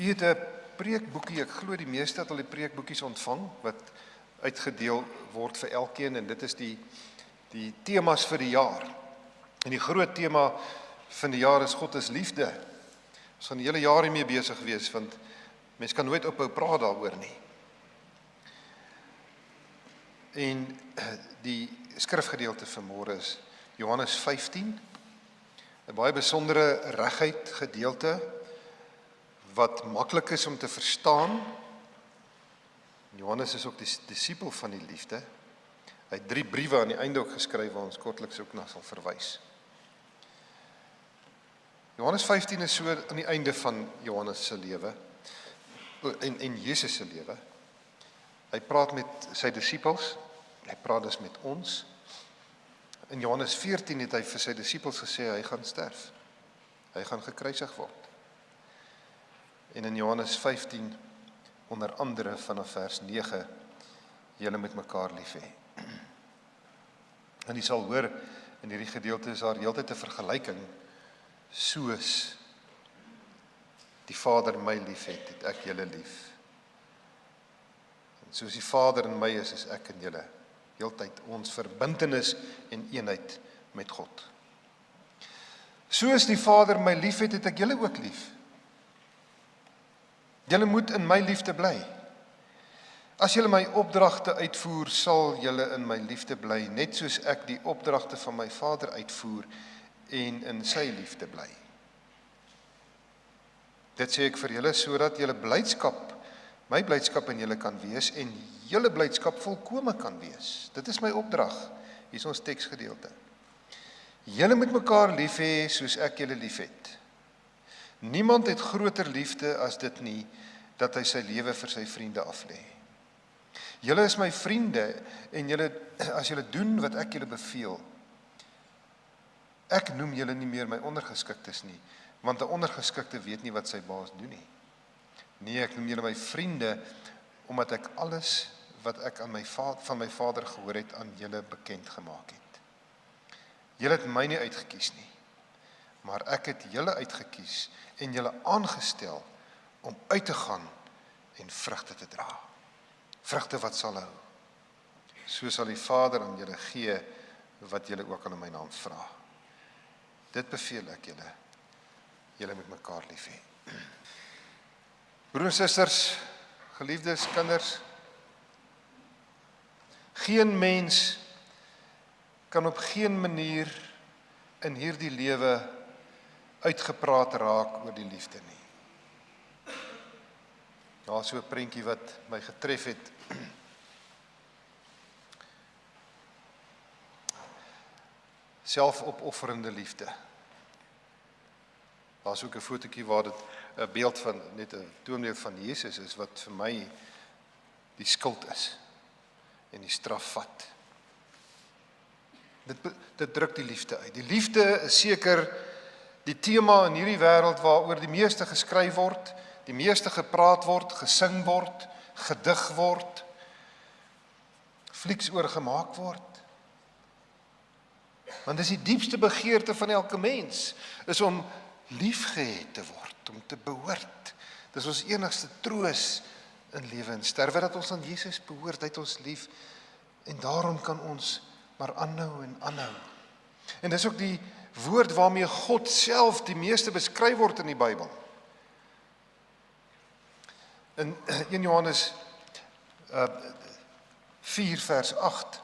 het 'n preekboekie, ek glo die meeste het al die preekboekies ontvang, wat uitgedeel word vir elkeen, en dit is die temas vir die jaar. En die groot tema van die jaar is God is liefde. Ons gaan die hele jaar hiermee besig wees, want mens kan nooit ophou praat daaroor nie. En die skrifgedeelte van môre is Johannes 15, 'n baie besondere reguit gedeelte, wat maklik is om te verstaan. Johannes is ook die disipel van die liefde. Hy het 3 briewe aan die einde ook geskryf, waar ons kortliks ook na sal verwys. Johannes 15 is so aan die einde van Johannes se lewe, en Jesus se lewe. Hy praat met sy disipels, hy praat dus met ons. In Johannes 14 het hy vir sy disipels gesê, hy gaan sterf. Hy gaan gekruisig word. En in Johannes 15, onder andere vanaf vers 9, julle met mekaar lief hê. En jy sal hoor, in hierdie gedeelte is daar heeltyd 'n vergelyking, soos die Vader my lief het ek julle lief. En soos die Vader in my is ek in julle. Heeltyd ons verbintenis en eenheid met God. Soos die Vader my lief het ek julle ook lief. Julle moet in my liefde bly. As julle my opdragte uitvoer, sal julle in my liefde bly, net soos ek die opdragte van my Vader uitvoer en in sy liefde bly. Dit sê ek vir julle, sodat julle blydskap, my blydskap in julle kan wees, en julle blydskap volkome kan wees. Dit is my opdrag. Hier is ons teksgedeelte. Julle moet mekaar lief hê soos ek julle lief het. Niemand het groter liefde as dit nie, dat hy sy lewe vir sy vriende aflê. Julle is my vriende, en julle, as julle doen wat ek julle beveel. Ek noem julle nie meer my ondergeskiktes nie, want 'n ondergeskikte weet nie wat sy baas doen nie. Nee, ek noem julle my vriende, omdat ek alles wat ek van my Vader gehoor het, aan julle bekend gemaak het. Julle het my nie uitgekies nie, maar ek het julle uitgekies en julle aangestel om uit te gaan en vrugte te dra. Vrugte wat sal hou. So sal die Vader aan julle gee wat julle ook aan my naam vra. Dit beveel ek julle. Julle moet mekaar lief hê. Broers en susters, geliefdes, kinders, geen mens kan op geen manier in hierdie lewe uitgepraat raak oor die liefde nie. Daar is so 'n prentjie wat my getref het. Selfopofferende liefde. Daar is ook 'n fotootjie waar dit 'n beeld van, net 'n toonbeeld van Jesus is, wat vir my die skuld is en die straf vat. Dit druk die liefde uit. Die liefde is seker die tema in hierdie wêreld waaroor die meeste geskryf word, die meeste gepraat word, gesing word, gedig word, flieks oor gemaak word. Want dis die diepste begeerte van elke mens, is om liefgehet te word, om te behoort. Dis ons enigste troos in lewe en sterwe, dat ons aan Jesus behoort, hy het ons lief, en daarom kan ons maar aanhou en aanhou. En dis ook die woord waarmee God self die meeste beskryf word in die Bybel. In 1 Johannes 4 vers 8,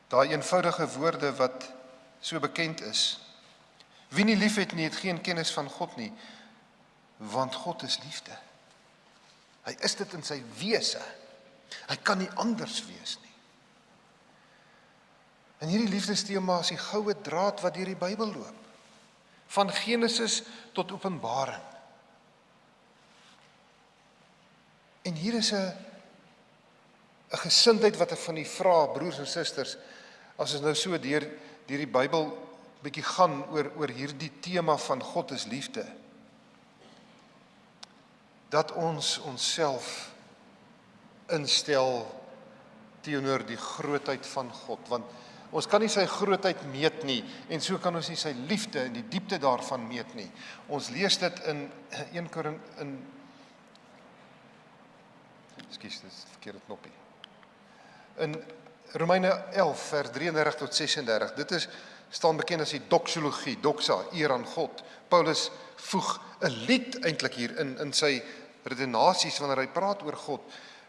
daai eenvoudige woorde wat so bekend is. Wie nie lief het nie, het geen kennis van God nie, want God is liefde. Hy is dit in sy wese. Hy kan nie anders wees nie. En hierdie liefdestema is die goue draad wat deur die Bybel loop. Van Genesis tot Openbaring. En hier is 'n gesindheid wat ek van u vra, broers en susters, as ons nou so deur die Bybel bietjie gaan oor hierdie tema van God is liefde, dat ons onsself instel teenoor die grootheid van God, want Ons kan nie sy grootheid meet nie, en so kan ons nie sy liefde en die diepte daarvan meet nie. Ons lees dit in 1 Korintiërs, ekskuus, dit is die verkeerde knoppie. In Romeine 11 vers 33 tot 36. Dit staan bekend as die doxologie, doxa, eer aan God. Paulus voeg 'n lied eintlik hier in sy redenasies wanneer hy praat oor God.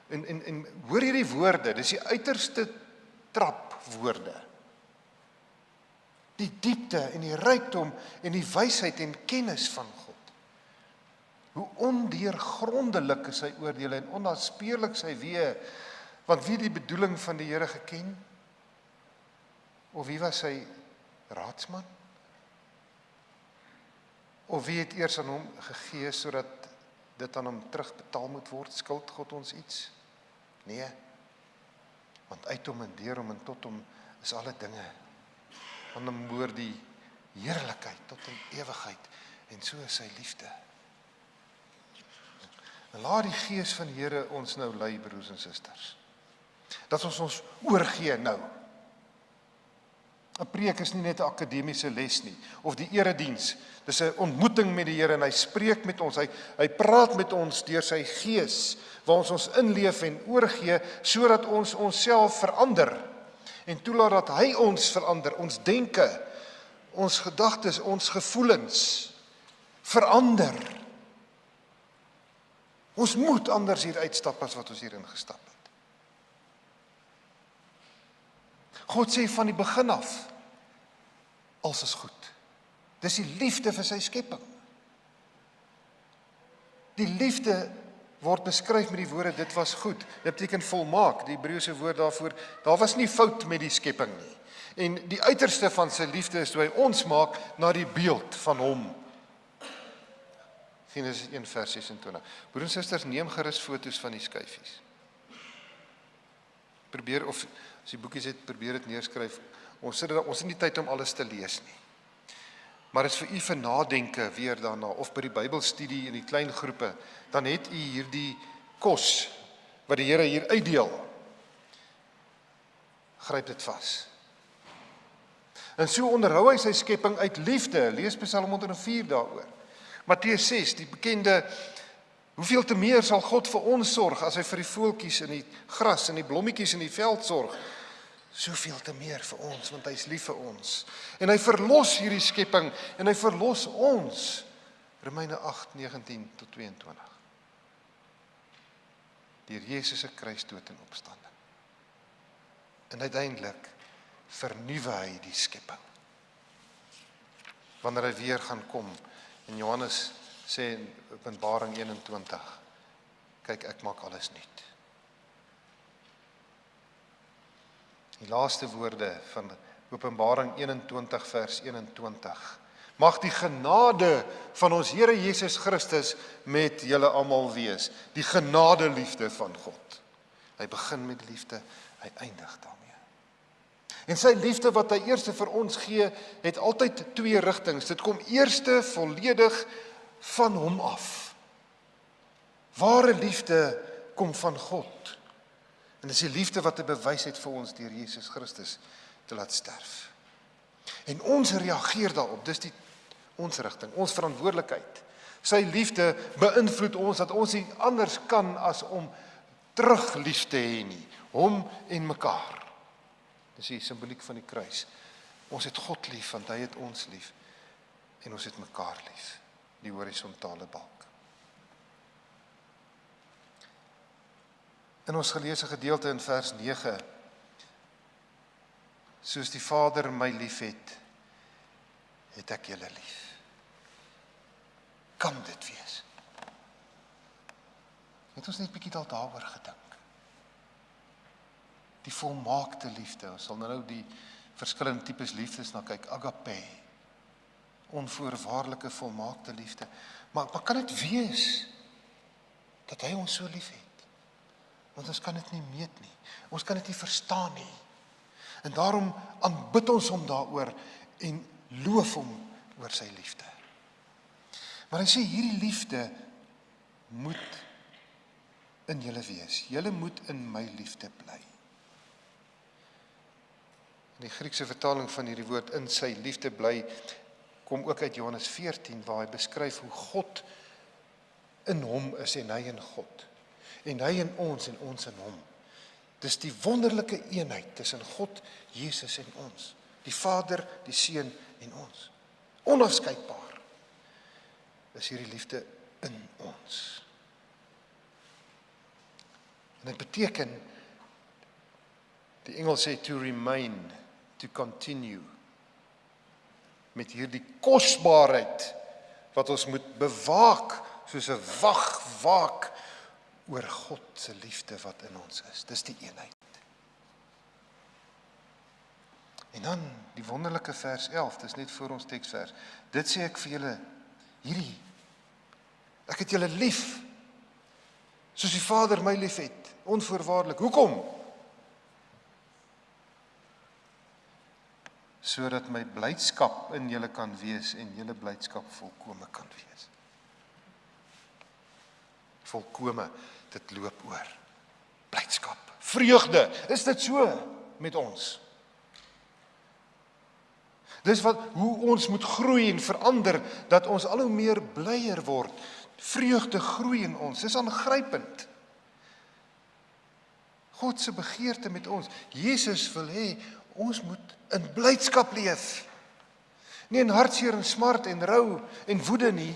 En hoor hierdie woorde, dis die uiterste trapwoorde. Die diepte en die rykdom en die wysheid en kennis van God. Hoe ondeurgrondelik is sy oordeele en onnaspeurlik sy weë, want wie die bedoeling van die Here geken? Of wie was sy raadsman? Of wie het eers aan hom gegee sodat dit aan hom terugbetaal moet word? Skuld God ons iets? Nee, want uit hom en deur hom en tot hom is alle dinge. Aan hom behoort die heerlikheid tot in ewigheid, en so is sy liefde. En laat die Gees van die Here ons nou lei, broers en susters. Dat ons oorgee nou. 'n Preek is nie net 'n akademiese les nie, of die erediens. Dis 'n ontmoeting met die Here en hy spreek met ons, hy praat met ons deur sy Gees, waar ons inleef en oorgee, sodat ons onsself verander, en toelaat dat hy ons verander, ons denke, ons gedagtes, ons gevoelens verander. Ons moet anders hier uitstap as wat ons hier ingestap het. God sê van die begin af, alles is goed. Dis die liefde vir sy skepping. Die liefde word beskryf met die woorde, dit was goed. Dit beteken volmaak, die Hebreëse woord daarvoor, daar was nie fout met die skepping nie. En die uiterste van sy liefde is toe hy ons maak na die beeld van hom. Genesis 1 vers 26. Broers en susters, neem gerus foto's van die skyfies. Probeer, of as jy boekies het, probeer dit neerskryf. Ons het nie tyd om alles te lees nie. Maar is vir u vir nadenke weer daarna, of by die Bybelstudie in die klein groepe, dan het u hierdie kos, wat die Here hier uitdeel. Gryp dit vas. En so onderhou hy sy skepping uit liefde, lees Psalm 104 daaroor. Matteus 6, die bekende, hoeveel te meer sal God vir ons sorg, as hy vir die voeltjies in die gras en die blommetjies in die veld sorg, soveel te meer vir ons, want hy is lief vir ons. En hy verlos hierdie skepping, en hy verlos ons, Romeine 8, 19 tot 22. Deur Jesus se kruisdood en opstanding. En uiteindelik vernuwe hy die skepping. Wanneer hy weer gaan kom, en Johannes sê in Openbaring 21, kyk, ek maak alles nuut. Die laaste woorde van Openbaring 21 vers 21. Mag die genade van ons Here Jesus Christus met julle almal wees. Die genade liefde van God. Hy begin met liefde, hy eindig daarmee. En sy liefde wat hy eerste vir ons gee, het altyd twee rigtings. Dit kom eerste volledig van hom af. Ware liefde kom van God. En dis die liefde wat hy bewys het vir ons deur Jesus Christus te laat sterf. En ons reageer daarop, dis ons rigting, ons verantwoordelikheid. Sy liefde beïnvloed ons, dat ons nie anders kan as om terug lief te hê nie, hom en mekaar. Dis die simboliek van die kruis. Ons het God lief, want hy het ons lief, en ons het mekaar lief, die horisontale balk. In ons geleesde gedeelte in vers 9, soos die Vader my lief het ek julle lief. Kan dit wees? Het ons net bietjie daaroor gedink? Die volmaakte liefde, ons sal nou die verskillende tipes liefdes na kyk, agape, onvoorwaardelike volmaakte liefde, maar kan dit wees, dat hy ons so lief het? Want ons kan dit nie meet nie, ons kan dit nie verstaan nie, en daarom aanbid ons hom daaroor, en loof hom oor sy liefde. Maar hy sê, hierdie liefde moet in julle wees, julle moet in my liefde bly. Die Griekse vertaling van hierdie woord in sy liefde bly, kom ook uit Johannes 14, waar hy beskryf hoe God in hom is en hy in God. En hy in ons en ons in hom. Dis die wonderlike eenheid tussen God, Jesus en ons. Die Vader, die Seun en ons. Onafskeidbaar is hierdie liefde in ons. En dit beteken, die Engels sê to remain, to continue, met hierdie kosbaarheid, wat ons moet bewaak, soos 'n waak oor God se liefde wat in ons is. Dis die eenheid. En dan die wonderlike vers 11, dis net voor ons teksvers. Dit sê ek vir julle, ek het julle lief, soos die Vader my lief het, onvoorwaardelik. Hoekom? Sodat my blydskap in julle kan wees en julle blydskap volkome kan wees. Volkome, dit loop oor. Blydskap, vreugde, is dit so met ons? Dis hoe ons moet groei en verander, dat ons al hoe meer blyer word. Vreugde groei in ons, dis aangrypend. God se begeerte met ons. Jesus wil hê, ons moet in blydskap leef. Nie in hartseer en smart en rou en woede nie.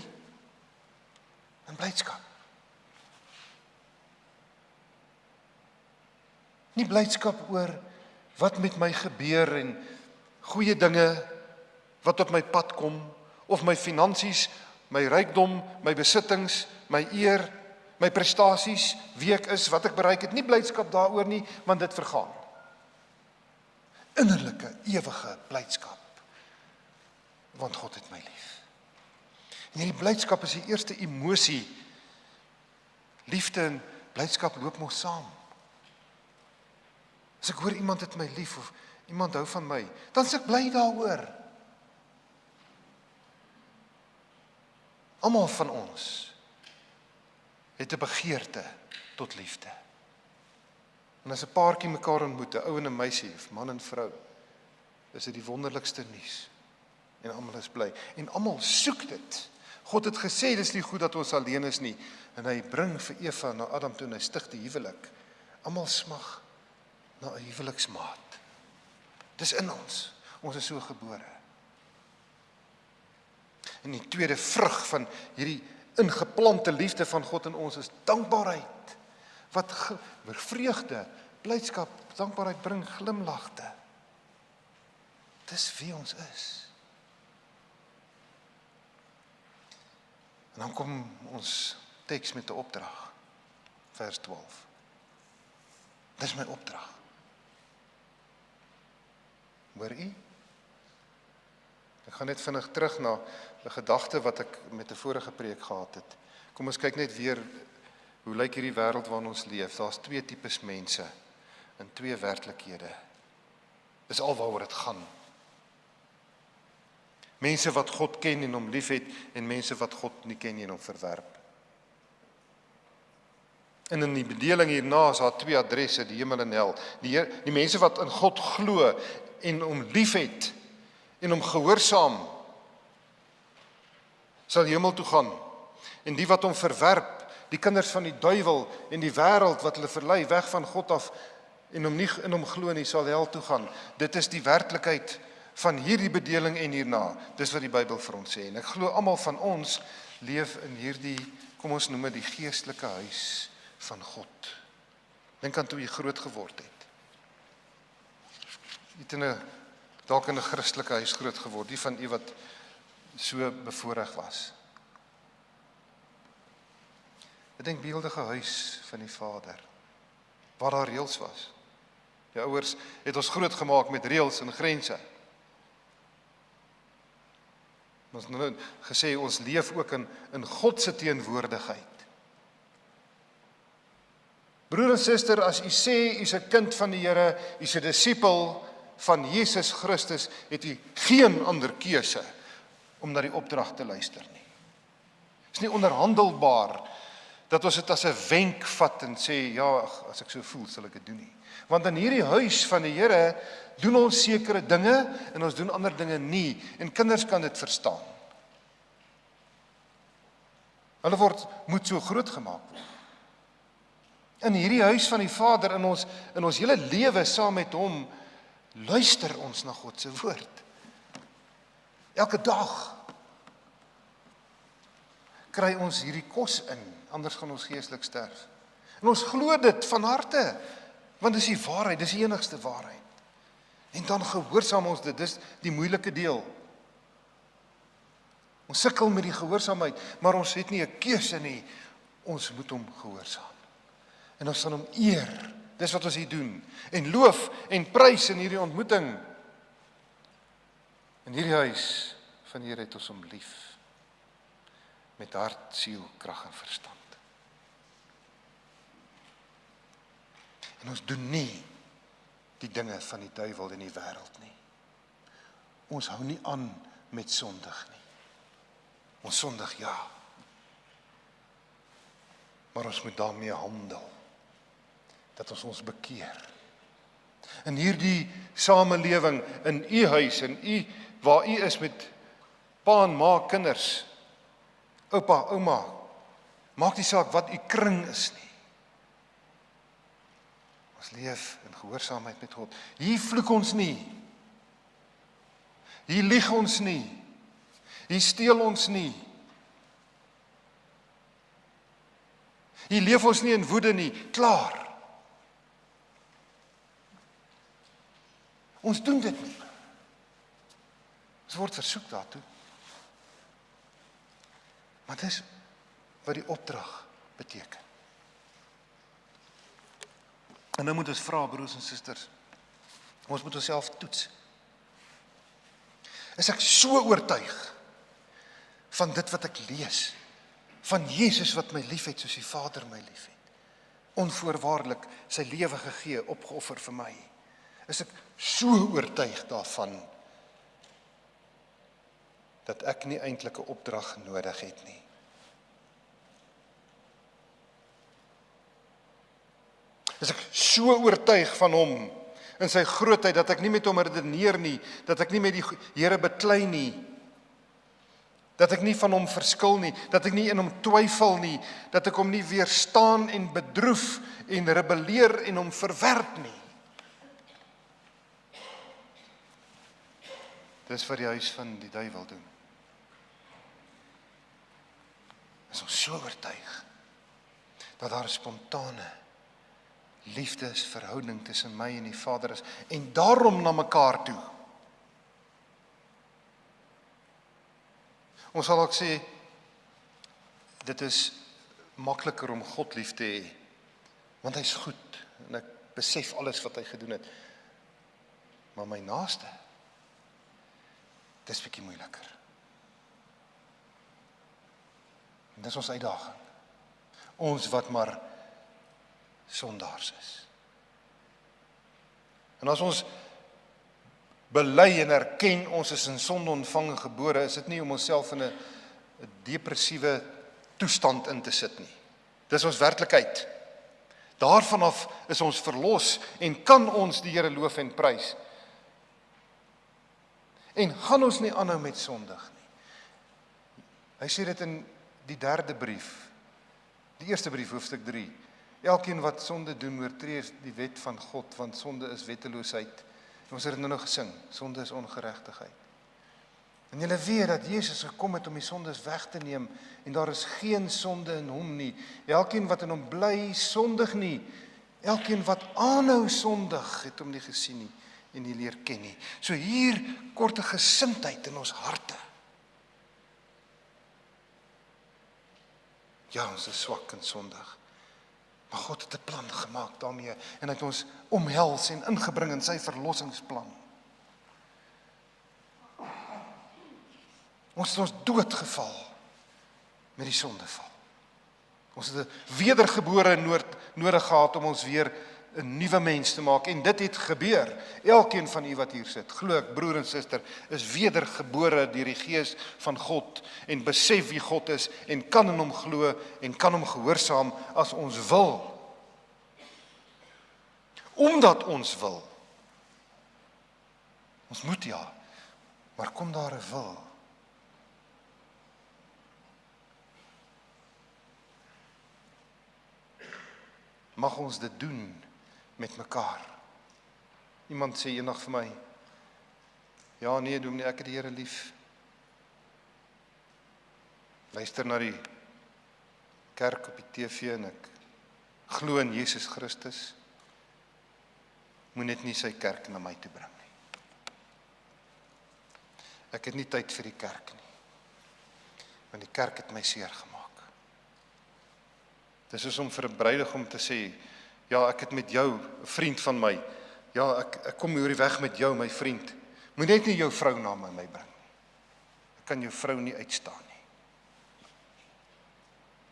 In blydskap. Nie blydskap oor wat met my gebeur en goeie dinge wat op my pad kom, of my finansies, my rykdom, my besittings, my eer, my prestasies, wie ek is, wat ek bereik het, nie blydskap daaroor nie, want dit vergaan. Innerlike, ewige blydskap, want God het my lief. En hierdie blydskap is die eerste emosie. Liefde en blydskap loop mos saam. As ek hoor iemand het my lief, of iemand hou van my, dan is ek bly daaroor. Almal van ons het 'n begeerte tot liefde. En as 'n paartjie mekaar ontmoet, 'n ou en 'n meisie, of man en vrou, is dit die wonderlikste nuus. En almal is bly. En almal soek dit. God het gesê, dis nie goed dat ons alleen is nie. En hy bring vir Eva na Adam toe en hy stig die huwelik. Almal smag na 'n huweliksmaat. Dis in ons. Ons is so gebore. En die tweede vrug van hierdie ingeplante liefde van God in ons is dankbaarheid. Wat vreugde, blydskap, dankbaarheid bring glimlagte. Dis wie ons is. En dan kom ons teks met 'n opdrag. Vers 12. Dis my opdrag. Hoor u? Ek gaan net vinnig terug na 'n gedagte wat ek met 'n vorige preek gehad het. Kom ons kyk net weer, hoe lyk hierdie wêreld waarin ons leef? Daar's twee tipes mense in twee werklikhede. Dis alwaaroor dit gaan. Mense wat God ken en hom liefhet, en mense wat God nie ken en hom verwerp. En in die bedeling hierna is daar twee adresse, die hemel en hel. Die mense wat in God glo en hom liefhet en hom gehoorsaam, sal hemel toe gaan. En die wat hom verwerp, die kinders van die duiwel en die wêreld wat hulle verlei weg van God af en hom nie in hom glo nie, sal hel toe gaan. Dit is die werklikheid van hierdie bedeling en hierna. Dis wat die Bybel vir ons sê. En ek glo almal van ons leef in hierdie, kom ons noem dit die geestelike huis van God. Dink aan toe jy groot geword het. Jy het dalk in 'n Christelike huis groot geword, die van u wat so bevoorreg was. Ek dink beeldige huis van die Vader, waar daar reëls was. Die ouers het ons groot gemaak met reëls en grense. Ons het nou gesê, ons leef ook in God se teenwoordigheid. Broer en suster, as u sê, u is 'n kind van die Here, u is 'n disipel van Jesus Christus, het u geen ander keuse om na die opdrag te luister nie. Dit is nie onderhandelbaar dat ons dit as 'n wenk vat en sê, ja, as ek so voel, sal ek dit doen nie. Want in hierdie huis van die Here doen ons sekere dinge en ons doen ander dinge nie, en kinders kan dit verstaan. Hulle moet so groot gemaak word. In hierdie huis van die Vader, in ons hele lewe saam met hom, luister ons na God se woord. Elke dag kry ons hierdie kos in, anders gaan ons geestelik sterf. En ons glo dit van harte, want dis die waarheid, dis die enigste waarheid. En dan gehoorsaam ons dit, dis die moeilike deel. Ons sukkel met die gehoorsaamheid, maar ons het nie 'n keuse nie, ons moet hom gehoorsaam. En ons sal hom eer, dis wat ons hier doen, en loof en prys in hierdie ontmoeting. In hierdie huis van die Here het ons hom lief, met hart, siel, krag en verstand. En ons doen nie die dinge van die duiwel in die wêreld nie. Ons hou nie aan met sondig nie. Ons sondig, ja. Maar ons moet daarmee handel, dat ons bekeer. In hierdie samelewing, in u huis, waar u is met pa en ma, kinders, oupa, ouma, maak nie saak wat u kring is nie. Ons leef in gehoorsaamheid met God. Hier vloek ons nie. Hier lieg ons nie. Hier steel ons nie. Hier leef ons nie in woede nie. Klaar. Ons doen dit nie. Ons word versoek daartoe. Maar dis wat die opdrag beteken. En nou moet ons vra, broers en susters, ons moet onsself toets. Is ek so oortuig van dit wat ek lees, van Jesus wat my liefhet soos die Vader my liefhet, onvoorwaardelik sy lewe gegee, opgeoffer vir my, is ek so oortuig daarvan, dat ek nie eintlik 'n opdrag nodig het nie. Is ek so oortuig van hom, in sy grootheid, dat ek nie met hom redeneer nie, dat ek nie met die Here beklei nie, dat ek nie van hom verskil nie, dat ek nie in hom twyfel nie, dat ek hom nie weerstaan en bedroef en rebelleer en hom verwerp nie. Dis wat die huis van die duiwel doen. Is ons so oortuig dat daar 'n spontane liefdesverhouding tussen my en die Vader is, en daarom na mekaar toe. Ons sal ook sê, dit is makliker om God lief te hê, want hy is goed, en ek besef alles wat hy gedoen het. Maar my naaste, dit is bietjie moeiliker. En dis ons uitdaging. Ons wat maar sondaars is. En as ons bely en erken ons is in sonde ontvang gebore, is dit nie om onsself in 'n depressiewe toestand in te sit nie. Dis ons werklikheid. Daarvan af is ons verlos en kan ons die Here loof en prys. En gaan ons nie aanhou met sondig nie. Hy sê dit in die 3de brief, die eerste brief, hoofstuk 3. Elkeen wat sonde doen, oortree die wet van God, want sonde is wetteloosheid. Ons het dit nou gesing, sonde is ongeregtigheid. En julle weet dat Jesus gekom het om die sondes weg te neem, en daar is geen sonde in hom nie. Elkeen wat in hom bly, sondig nie. Elkeen wat aanhou sondig, het hom nie gesien nie, en nie leer ken nie. So hier korte gesindheid in ons harte. Ja, ons is swak en sondig. Maar God het 'n plan gemaak daarmee, en hy het ons omhels en ingebring in sy verlossingsplan. Ons het ons doodgeval met die sondeval. Ons het 'n wedergebore nodig gehad om ons weer 'n nuwe mens te maak, en dit het gebeur. Elkeen van u wat hier sit, glo ek, broer en suster, is wedergebore deur die Gees van God, en besef wie God is, en kan in hom glo, en kan hom gehoorsaam as ons wil. Omdat ons wil. Ons moet ja, maar kom daar 'n wil. Mag ons dit doen met mekaar. Iemand sê eendag vir my, ja nee dominee, ek het die Here lief. Luister na die kerk op die TV en ek glo in Jesus Christus. Moet net nie sy kerk na my toe bring nie. Ek het nie tyd vir die kerk nie. Want die kerk het my seer gemaak. Dis soos om vir 'n bruidegom te sê, ja, ek het met jou, 'n vriend van my, ja, ek kom oor die weg met jou, my vriend. Moet net nie jou vrou na my bring. Ek kan jou vrou nie uitstaan nie.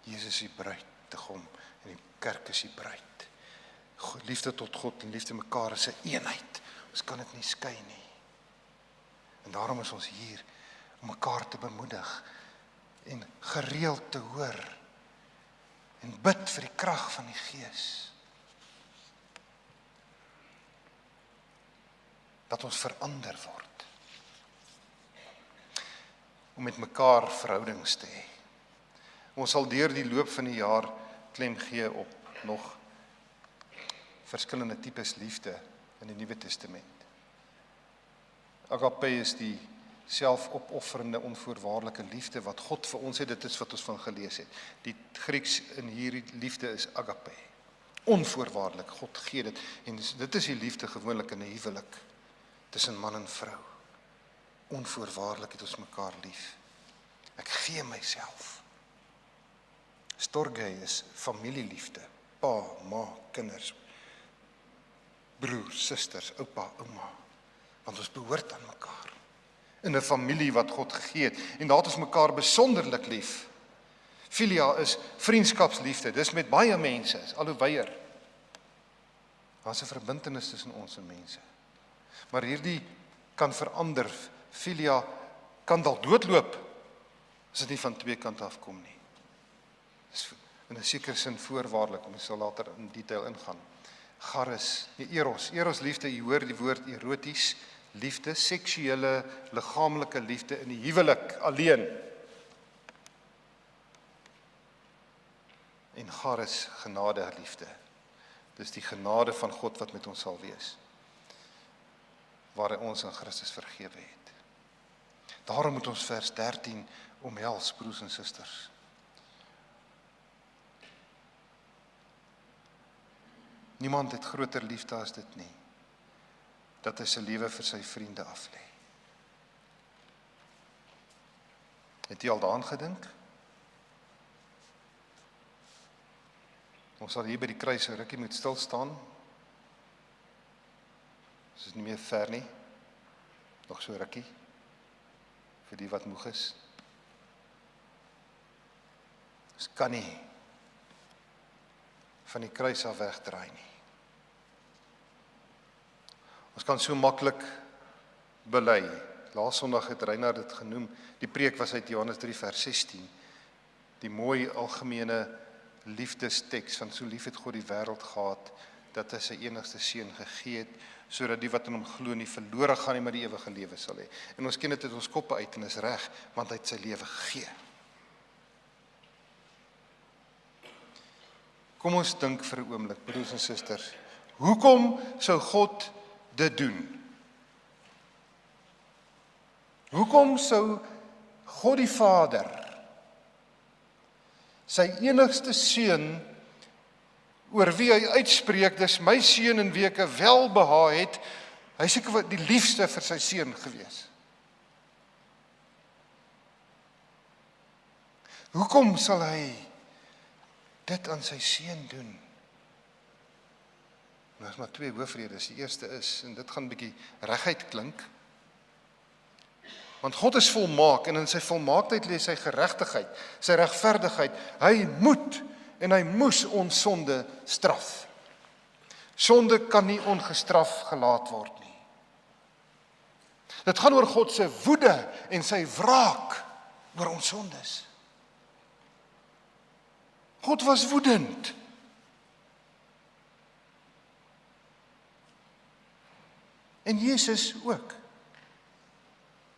Jesus is die bruidegom en die kerk is die bruid. Liefde tot God en liefde mekaar is 'n eenheid. Ons kan dit nie skei nie. En daarom is ons hier om mekaar te bemoedig en gereeld te hoor en bid vir die krag van die Gees. Dat ons verander word. Om met mekaar verhoudings te hê. Ons sal deur die loop van die jaar klem gee op nog verskillende tipes liefde in die Nuwe Testament. Agape is die selfopofferende, onvoorwaardelike liefde wat God vir ons het, dit is wat ons van gelees het. Die Grieks in hierdie liefde is agape. Onvoorwaardelik, God gee dit. En dit is die liefde gewoonlik in 'n huwelik, tussen man en vrou. Onvoorwaardelik het ons mekaar lief. Ek gee myself. Storge is familieliefde. Pa, ma, kinders, broers, susters, oupa, ouma. Want ons behoort aan mekaar. In 'n familie wat God gegee het. En daar het ons mekaar besonderlik lief. Filia is vriendskapsliefde. Dis met baie mense, is al hoe wyeer. Daar's 'n verbintenis tussen ons en mense. Maar hierdie kan verander. Filia kan dalk doodloop as dit nie van twee kante af kom nie. Dis in 'n sekere sin voorwaardelik, ons sal later in detail ingaan. Charis, eros. Eros liefde, jy hoor die woord eroties, liefde, seksuele, liggaamlike liefde in die huwelik alleen. En charis, genade liefde. Dis die genade van God wat met ons sal wees, waar hy ons in Christus vergewe het. Daarom moet ons vers 13 omhels, broers en susters. Niemand het groter liefde as dit nie, dat hy sy lewe vir sy vriende aflê. Het jy al daaraan gedink? Ons sal hier by die kruis 'n rukkie moet stil staan. Dit is nie meer ver nie. Nog so rukkie. Vir die wat moeg is. Ons kan nie van die kruis af wegdraai nie. Ons kan so maklik bely. Laas Sondag het Reinhard dit genoem. Die preek was uit Johannes 3 vers 16. Die mooi algemene liefdesteks van so lief het God die wêreld gehad dat hy sy enigste seun gegee het sodat die wat in hom glo nie verlore gaan nie, maar die ewige lewe sal hê. En ons ken dit uit ons koppe uit en is reg, want hy het sy lewe gegee. Kom ons dink vir 'n oomblik, broers en susters, hoekom sou God dit doen? Hoekom sou God die Vader sy enigste seun, oor wie hy uitspreek, dis my seun in wie ek welbehae het, hy seker die liefste vir sy seun gewees. Hoekom sal hy dit aan sy seun doen? Nou is maar twee hoofredes. Die eerste is, en dit gaan 'n bietjie reguit klink, want God is volmaak en in sy volmaaktheid lê sy geregtigheid, sy regverdigheid. Hy moet en hy moes ons sonde straf. Sonde kan nie ongestraf gelaat word nie. Dit gaan oor God se woede en sy wraak oor ons sondes. God was woedend. En Jesus ook.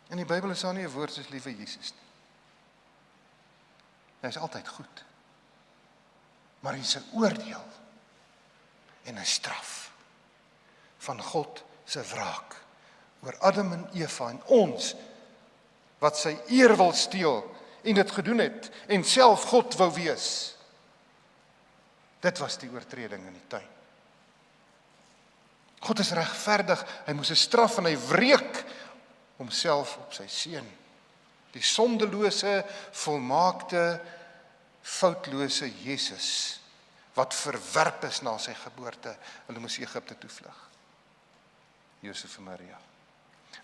In die Bybel is daar nie 'n woord soos liewe Jesus nie. Hy is altyd goed. Maar hy is 'n oordeel en 'n straf van God se wraak oor Adam en Eva en ons wat sy eer wil steel en dit gedoen het en self God wou wees. Dit was die oortreding in die tuin. God is regverdig, hy moes 'n straf en hy wreek homself op sy seun. Die sondelose, volmaakte, foutlose Jesus, wat verwerp is na sy geboorte, hulle moes Egipte toe vlug. Josef en Maria.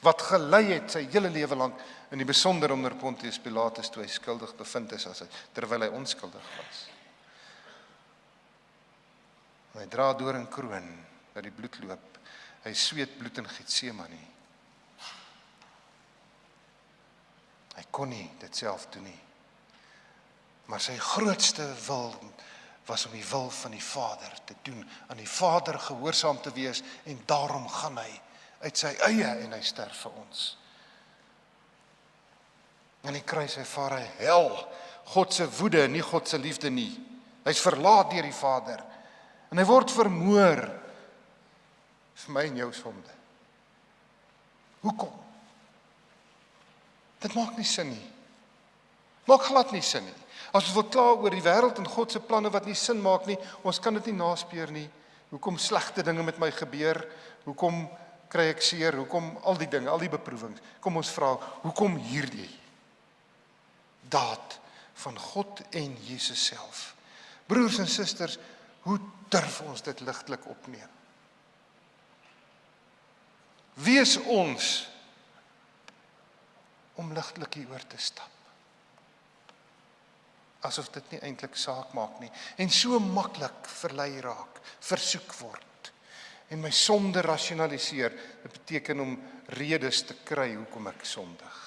Wat gelei het sy hele lewe lank, in die besonder onder Pontius Pilatus, toe hy skuldig bevind is, terwyl hy onskuldig was. Hy dra doringkroon, dat die bloed loop. Hy sweet bloed in Getsemane. Hy kon nie dit self doen nie. Maar sy grootste wil was om die wil van die Vader te doen, aan die Vader gehoorsaam te wees, en daarom gaan hy uit sy eie en hy sterf vir ons. Aan die kruis ervaar hy hel, God se woede, nie God se liefde nie. Hy's verlaat deur die Vader. En hy word vermoor vir my en jou sonde. Hoekom? Dit maak nie sin nie. Maak glad nie sin nie. As ons wil kla oor die wêreld en God se planne wat nie sin maak nie, ons kan dit nie naspeur nie. Hoekom slegte dinge met my gebeur? Hoekom kry ek seer? Hoekom al die dinge, al die beproewings? Kom ons vra, hoekom hierdie daad van God en Jesus self? Broers en susters, hoe durf ons dit ligtelik opneem? Wie is ons om ligtelik hieroor te stap? Asof dit nie eintlik saak maak nie, en so maklik verlei raak, versoek word, en my sonde rasionaliseer. Dit beteken om redes te kry hoekom ek sondig.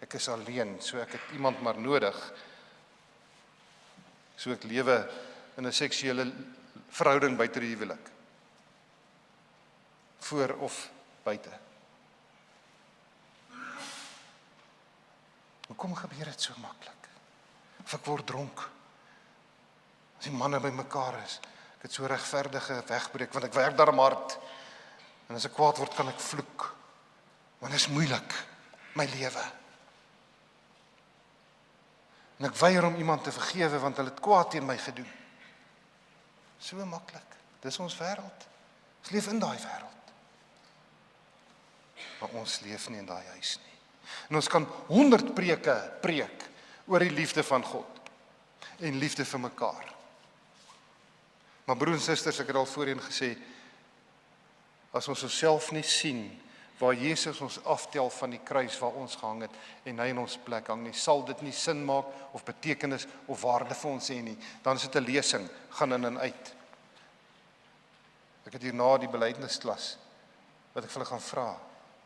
Ek is alleen, so ek het iemand maar nodig. So ek lewe in 'n seksuele verhouding buite die huwelik. Voor of buite. Hoekom gebeur dit so maklik? Of ek word dronk. As die manne by mekaar is, ek het so regverdige wegbreek, want ek werk daarom hard. En as ek kwaad word, kan ek vloek. Want dit is moeilik, my lewe. En ek weier om iemand te vergewe, want hulle het kwaad teen my gedoen. So maklik. Dis ons wêreld. Ons leef in daai wêreld. Maar ons leef nie in daai huis nie. En ons kan 100 preke preek oor die liefde van God en liefde vir mekaar. Maar broers en susters, ek het al voorheen gesê, as ons onsself nie sien waar Jesus ons aftel van die kruis waar ons gehang het en hy in ons plek hang nie, sal dit nie sin maak of betekenis of waarde vir ons hê nie. Dan is dit 'n lesing, gaan in en uit. Ek het hierna die belydenisklas wat ek vir hulle gaan vra,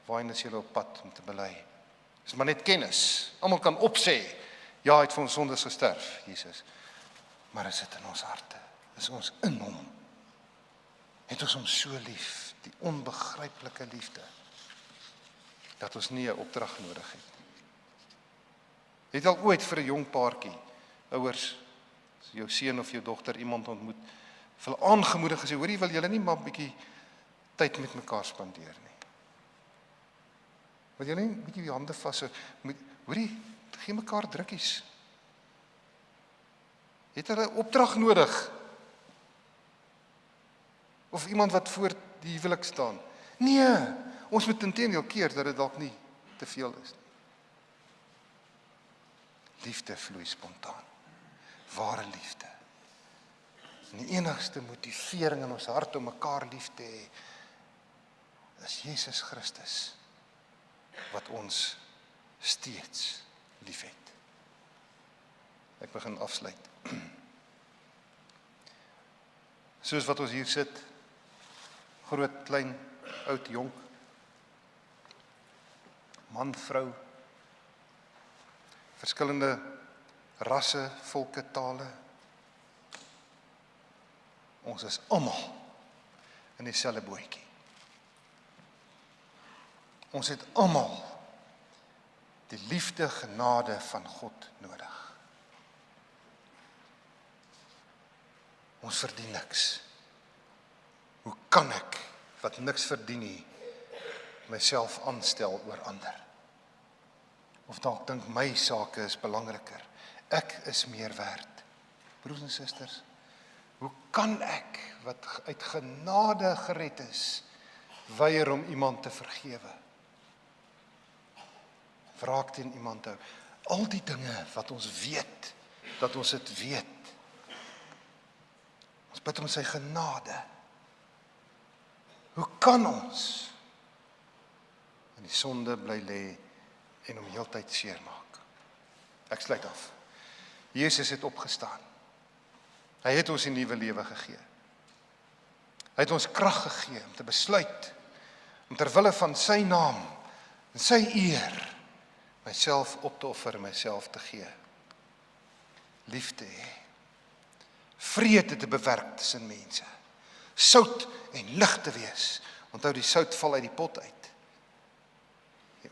waarheen is julle op pad om te bely? Dis maar net kennis. Almal kan opsê, ja, hy het vir ons sondes gesterf, Jesus. Maar is dit in ons harte? Is ons in hom? Het ons hom so lief, die onbegryplike liefde, dat ons nie 'n opdrag nodig het. Het al ooit vir 'n jong paartjie, ouers, as jou seun of jou dogter iemand ontmoet, vir hulle aangemoedig gesê, hoorie, wil julle nie maar 'n bietjie tyd met mekaar spandeer nie? Wil julle nie 'n bietjie die hande vas, hoorie, gee mekaar drukkies. Het hulle 'n opdrag nodig? Of iemand wat voor die huwelik staan? Nee, ons moet inteendeel keer dat dit dalk nie te veel is nie. Liefde vloei spontaan. Ware liefde. En die enigste motivering in ons hart om mekaar lief te hê, is Jesus Christus, wat ons steeds lief het. Ek begin afsluit. Soos wat ons hier sit, groot, klein, oud, jonk, man, vrou, verskillende rasse, volke, tale. Ons is almal in dieselfde bootjie. Ons het almal die liefde, genade van God nodig. Ons verdien niks. Hoe kan ek, wat niks verdien nie, myself aanstel oor ander? Of dalk dink my sake is belangriker. Ek is meer werd. Broers en susters, hoe kan ek, wat uit genade gered is, weier om iemand te vergewe? Wraak teen iemand hou. Al die dinge wat ons weet, dat ons dit weet. Ons bid om sy genade. Hoe kan ons in die sonde bly lê en hom heeltyd seermaak? Ek sluit af. Jesus het opgestaan. Hy het ons 'n nuwe lewe gegee. Hy het ons krag gegee om te besluit, om ter wille van sy naam en sy eer, myself op te offer en myself te gee. Lief te hê. Vrede te bewerk tussen mense. Sout en lig te wees. Onthou, die sout val uit die pot uit.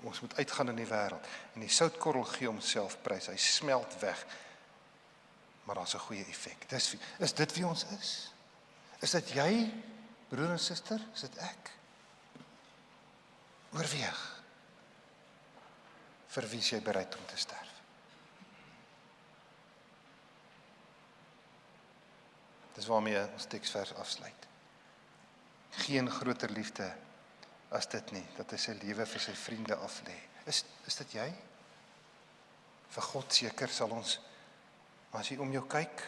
Ons moet uitgaan in die wêreld. En die soutkorrel gee homself prys. Hy smelt weg. Maar daar's 'n goeie effek. Is dit wie ons is? Is dit jy, broer en suster? Is dit ek? Oorweeg. Vir wie is jy bereid om te sterf? Dis waarmee ons teksvers afsluit. Geen groter liefde as dit nie, dat hy sy lewe vir sy vriende aflê. Is dit jy? Vir God seker sal ons, maar as jy om jou kyk,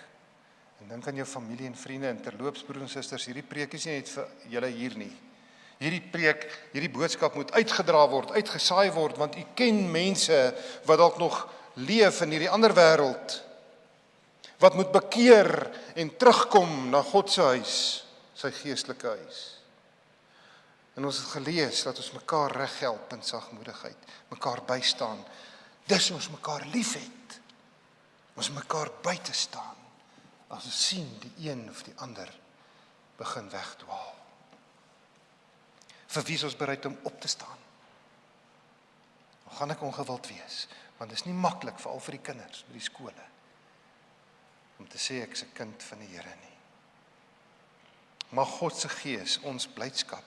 en dink aan jou familie en vriende, en terloops, broers en susters, hierdie preek is nie net vir julle hier nie. Hierdie boodskap moet uitgedra word, uitgesaai word, want u ken mense wat dalk nog leef in hierdie ander wêreld, wat moet bekeer en terugkom na God se huis, sy geestelike huis. En ons het gelees dat ons mekaar reghelp in sagmoedigheid, mekaar bystaan, dis ons mekaar lief het. Ons mekaar by te staan, as ons sien die een of die ander begin wegdwaal. Vir wie is ons bereid om op te staan? Dan gaan ek ongewild wees, want dit is nie maklik, veral vir die kinders, by die skole, om te sê ek is 'n kind van die Here nie. Mag God se Gees ons blydskap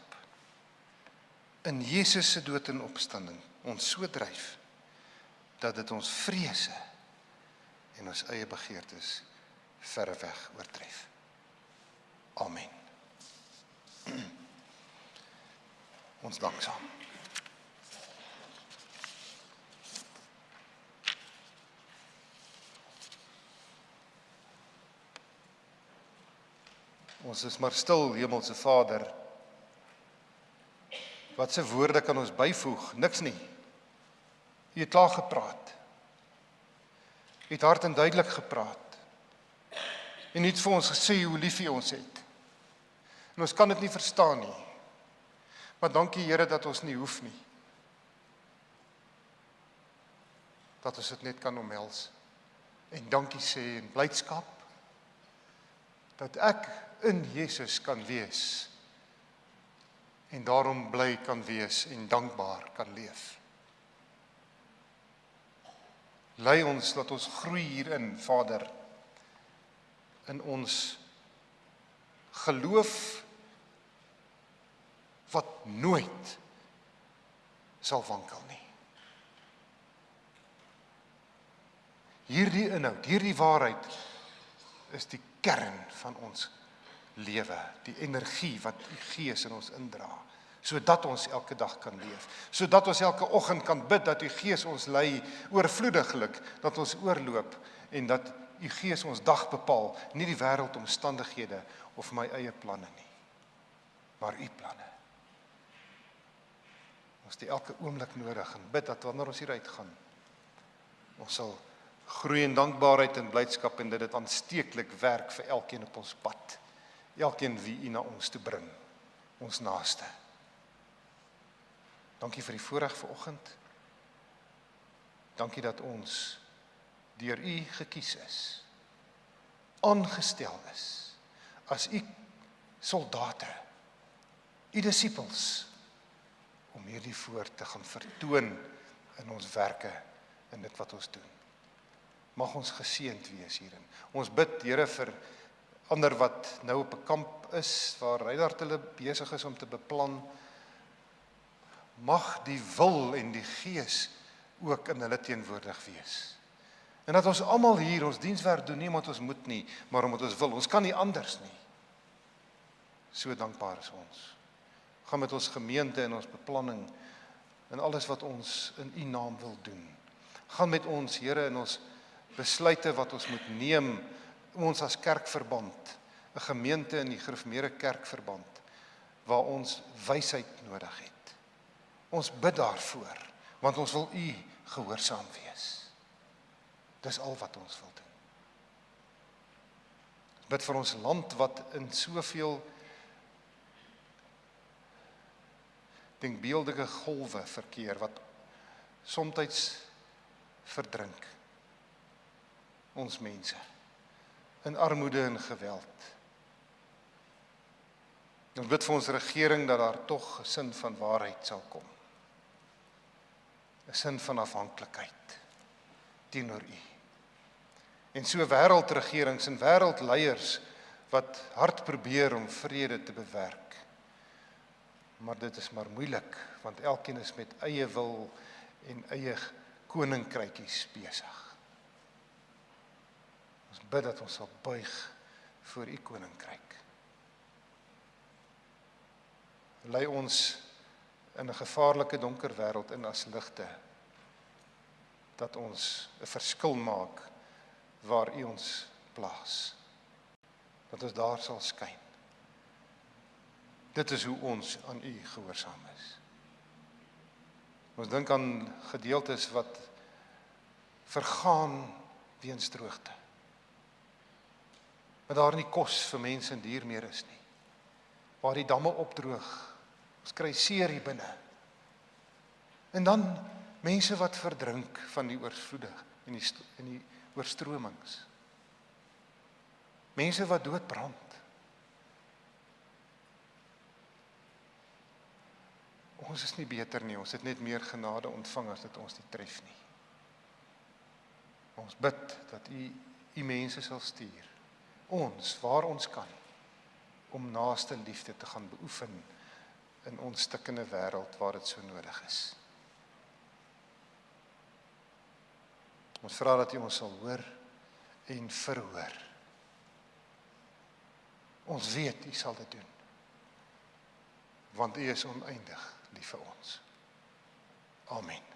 in Jesus se dood en opstanding ons so dryf, dat dit ons vrese en ons eie begeertes verreweg oortref. Amen. Ons dank saam. Ons is maar stil, Hemelse Vader. Wat se woorde kan ons byvoeg? Niks nie. U het klaar gepraat. U het hard en duidelik gepraat. En u het vir ons gesê hoe lief u ons het. En ons kan dit nie verstaan nie. Maar dankie Here dat ons nie hoef nie. Dat ons dit net kan omhels. En dankie sê in blydskap dat ek in Jesus kan wees. En daarom bly kan wees en dankbaar kan leef. Lei ons dat ons groei hierin, Vader, in ons geloof wat nooit sal wankel nie. Hierdie inhoud, hierdie waarheid is die kern van ons lewe, die energie wat die Gees in ons indra, sodat ons elke dag kan leef, sodat ons elke oggend kan bid dat die Gees ons lei oorvloediglik, dat ons oorloop en dat die Gees ons dag bepaal, nie die wêreldomstandighede of my eie planne nie, maar u planne. Ons het elke oomblik nodig en bid dat wanneer ons hieruit gaan, ons sal groei in dankbaarheid en blydskap en dat dit aansteeklik werk vir elkeen op ons pad. Elkeen wie u na ons toe bring. ons naaste. Dankie vir die voorreg vanoggend. Dankie dat ons deur U gekies is, aangestel is, as U soldate, U disippels, om hierdie woord te gaan vertoon in ons werke, in dit wat ons doen. Mag ons geseënd wees hierin. Ons bid, Here, vir ander wat nou op 'n kamp is, waar Reinhard hulle besig is om te beplan. Mag die wil en die gees ook in hulle teenwoordig wees. En dat ons almal hier ons dienswerk doen, nie omdat ons moet nie, maar omdat ons wil. Ons kan nie anders nie. So dankbaar is ons. Gaan met ons gemeente en ons beplanning en alles wat ons in U naam wil doen. Gaan met ons, Here, in ons besluite wat ons moet neem, ons as kerkverband, 'n gemeente in die Gereformeerde Kerkverband, waar ons wysheid nodig het. Ons bid daarvoor, want ons wil U gehoorsaam wees. Dis al wat ons wil doen. Ons bid vir ons land wat in soveel denkbeeldige golwe verkeer, wat soms verdrink ons mense in armoede en geweld. Ons bid vir ons regering dat daar tog 'n sin van waarheid sal kom. 'n Sin van afhanklikheid teenoor U. En so wêreldregerings en wêreldleiers wat hard probeer om vrede te bewerk. Maar dit is maar moeilik, want elkeen is met eie wil en eie koninkrykies besig. Ons bid dat ons sal buig voor U koninkryk. Lei ons in 'n gevaarlike donker wêreld in as ligte, dat ons 'n verskil maak waar U ons plaas. Dat ons daar sal skyn. Dit is hoe ons aan U gehoorsaam is. Ons dink aan gedeeltes wat vergaan weens droogte. Maar daar nie kos vir mense en dier meer is nie. Waar die damme opdroog. Ons kry seer hier binne. En dan mense wat verdrink van die oorvloedig en die oorstromings. Mense wat doodbrand. Ons is nie beter nie, ons het net meer genade ontvang as dit ons nie tref nie. Ons bid dat U mense sal stuur, ons, waar ons kan, om naaste liefde te gaan beoefen in ons stikkende wêreld waar dit so nodig is. Ons vra dat U ons sal hoor en verhoor. Ons weet U sal dit doen, want U is oneindig lief vir ons. Amen.